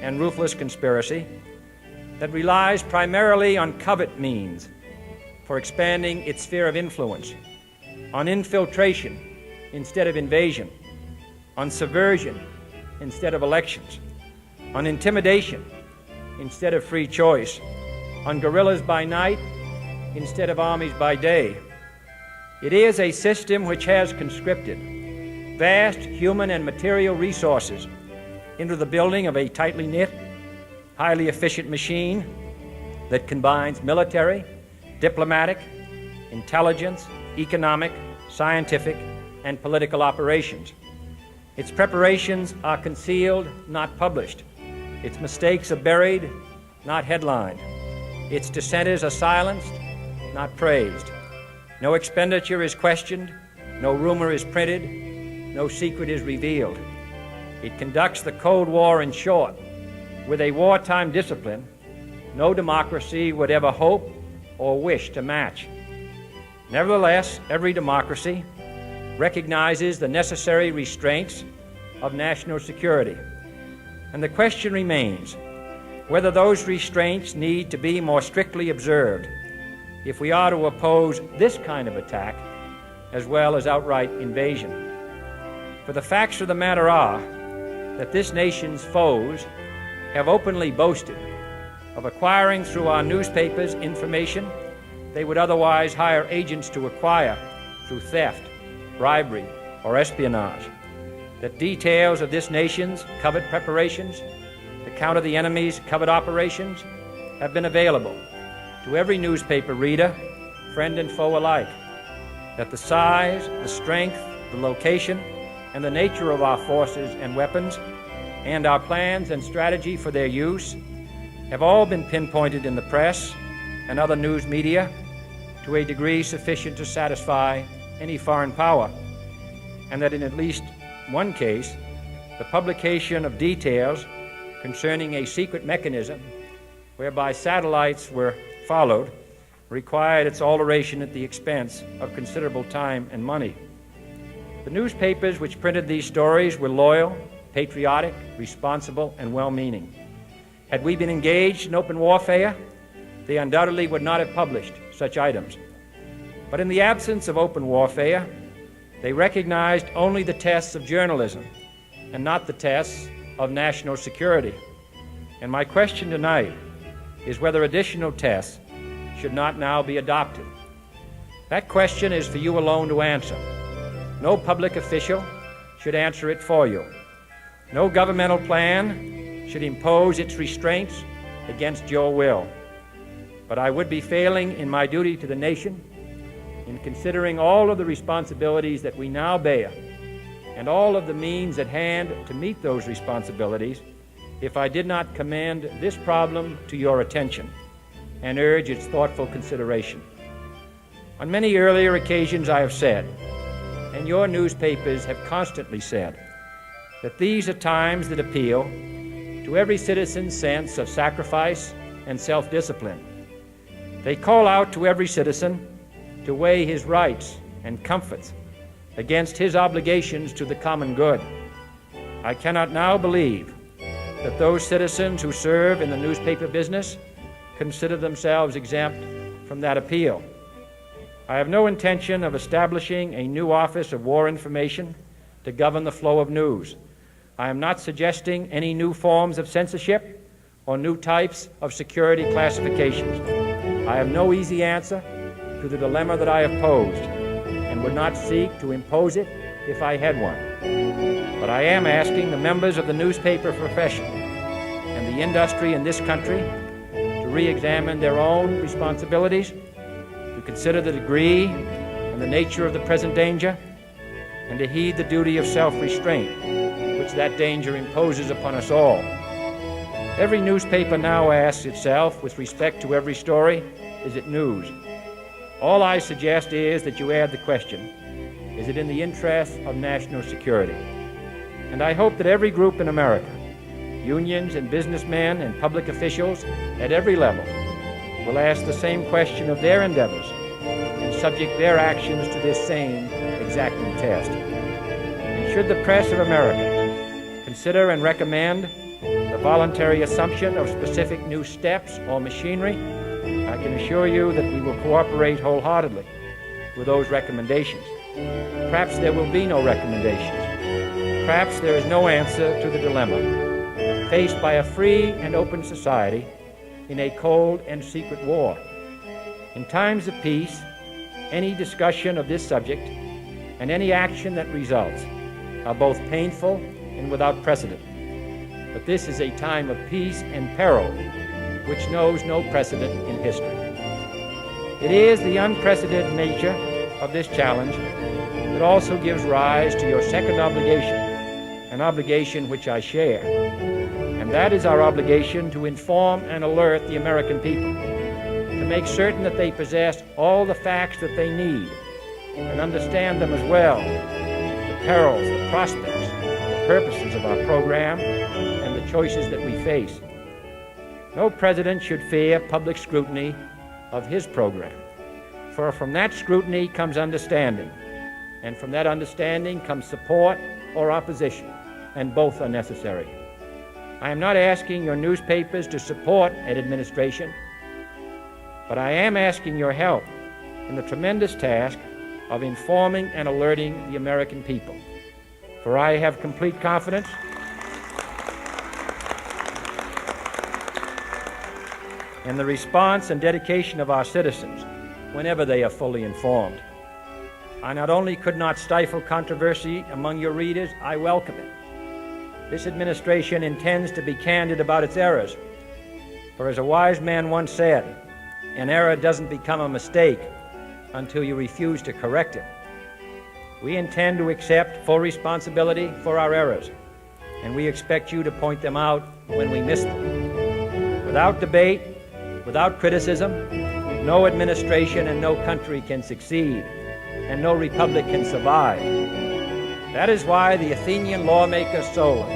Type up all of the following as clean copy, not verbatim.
and ruthless conspiracy that relies primarily on covert means for expanding its sphere of influence, on infiltration instead of invasion, on subversion instead of elections, on intimidation instead of free choice, on guerrillas by night instead of armies by day. It is a system which has conscripted vast human and material resources into the building of a tightly knit, highly efficient machine that combines military, diplomatic, intelligence, economic, scientific, and political operations. Its preparations are concealed, not published. Its mistakes are buried, not headlined. Its dissenters are silenced, not praised. No expenditure is questioned, no rumor is printed, no secret is revealed. It conducts the Cold War, in short, with a wartime discipline no democracy would ever hope or wish to match. Nevertheless, every democracy recognizes the necessary restraints of national security. And the question remains whether those restraints need to be more strictly observed if we are to oppose this kind of attack as well as outright invasion. For the facts of the matter are that this nation's foes have openly boasted of acquiring through our newspapers information they would otherwise hire agents to acquire through theft, bribery, or espionage. That details of this nation's covert preparations to counter the enemy's covert operations have been available to every newspaper reader, friend and foe alike. That the size, the strength, the location, and the nature of our forces and weapons, and our plans and strategy for their use have all been pinpointed in the press and other news media to a degree sufficient to satisfy any foreign power, and that in at least one case, the publication of details concerning a secret mechanism whereby satellites were followed required its alteration at the expense of considerable time and money. The newspapers which printed these stories were loyal, patriotic, responsible, and well-meaning. Had we been engaged in open warfare, they undoubtedly would not have published such items. But in the absence of open warfare, they recognized only the tests of journalism and not the tests of national security. And my question tonight is whether additional tests should not now be adopted. That question is for you alone to answer. No public official should answer it for you. No governmental plan should impose its restraints against your will. But I would be failing in my duty to the nation in considering all of the responsibilities that we now bear and all of the means at hand to meet those responsibilities if I did not commend this problem to your attention and urge its thoughtful consideration. On many earlier occasions I have said, and your newspapers have constantly said, that these are times that appeal to every citizen's sense of sacrifice and self-discipline. They call out to every citizen to weigh his rights and comforts against his obligations to the common good. I cannot now believe that those citizens who serve in the newspaper business consider themselves exempt from that appeal. I have no intention of establishing a new Office of War Information to govern the flow of news. I am not suggesting any new forms of censorship or new types of security classifications. I have no easy answer to the dilemma that I have posed and would not seek to impose it if I had one. But I am asking the members of the newspaper profession and the industry in this country to re-examine their own responsibilities, to consider the degree and the nature of the present danger, and to heed the duty of self-restraint which that danger imposes upon us all. Every newspaper now asks itself, with respect to every story, is it news? All I suggest is that you add the question, is it in the interest of national security? And I hope that every group in America, unions and businessmen and public officials at every level, will ask the same question of their endeavors and subject their actions to this same exacting test. And should the press of America consider and recommend the the voluntary assumption of specific new steps or machinery, I can assure you that we will cooperate wholeheartedly with those recommendations. Perhaps there will be no recommendations. Perhaps there is no answer to the dilemma faced by a free and open society in a cold and secret war. In times of peace, any discussion of this subject and any action that results are both painful and without precedent. But this is a time of peace and peril which knows no precedent in history. It is the unprecedented nature of this challenge that also gives rise to your second obligation, an obligation which I share, and that is our obligation to inform and alert the American people, to make certain that they possess all the facts that they need and understand them as well, the perils, the prospects, the purposes of our program, and the choices that we face. No president should fear public scrutiny of his program, for from that scrutiny comes understanding, and from that understanding comes support or opposition, and both are necessary. I am not asking your newspapers to support an administration, but I am asking your help in the tremendous task of informing and alerting the American people. For I have complete confidence in the response and dedication of our citizens whenever they are fully informed. I not only could not stifle controversy among your readers, I welcome it. This administration intends to be candid about its errors. For as a wise man once said, an error doesn't become a mistake until you refuse to correct it. We intend to accept full responsibility for our errors, and we expect you to point them out when we miss them. Without debate, without criticism, no administration and no country can succeed, and no republic can survive. That is why the Athenian lawmaker Solon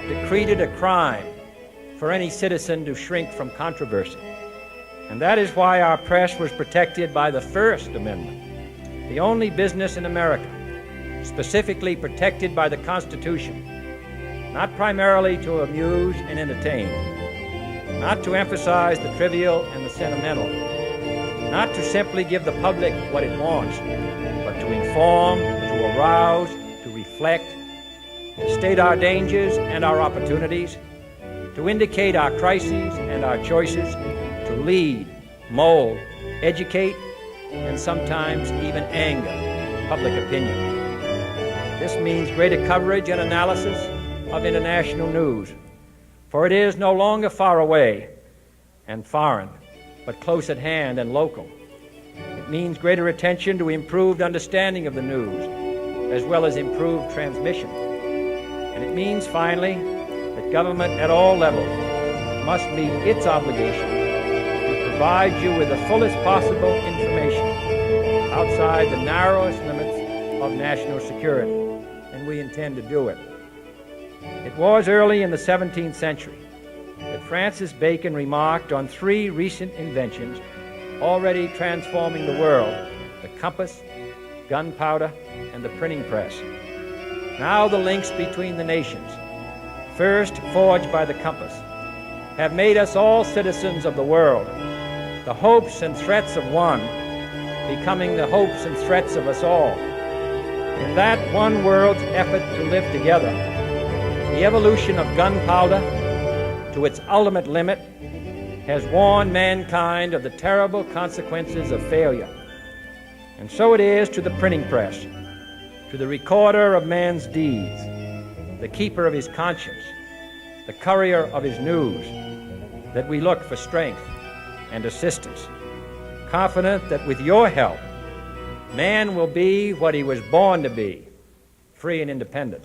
decreed it a crime for any citizen to shrink from controversy. And that is why our press was protected by the First Amendment, the only business in America specifically protected by the Constitution, not primarily to amuse and entertain, not to emphasize the trivial and the sentimental, not to simply give the public what it wants, but to inform, to arouse, to reflect, to state our dangers and our opportunities, to indicate our crises and our choices, to lead, mold, educate, and sometimes even anger public opinion. This means greater coverage and analysis of international news, for it is no longer far away and foreign, but close at hand and local. It means greater attention to improved understanding of the news, as well as improved transmission. And it means, finally, that government at all levels must meet its obligation to provide you with the fullest possible information outside the narrowest limits of national security, and we intend to do it. It was early in the 17th century that Francis Bacon remarked on three recent inventions already transforming the world: the compass, gunpowder, and the printing press. Now the links between the nations, first forged by the compass, have made us all citizens of the world, the hopes and threats of one becoming the hopes and threats of us all. In that one world's effort to live together, the evolution of gunpowder to its ultimate limit has warned mankind of the terrible consequences of failure. And so it is to the printing press, to the recorder of man's deeds, the keeper of his conscience, the courier of his news, that we look for strength and assistance, confident that with your help, man will be what he was born to be, free and independent.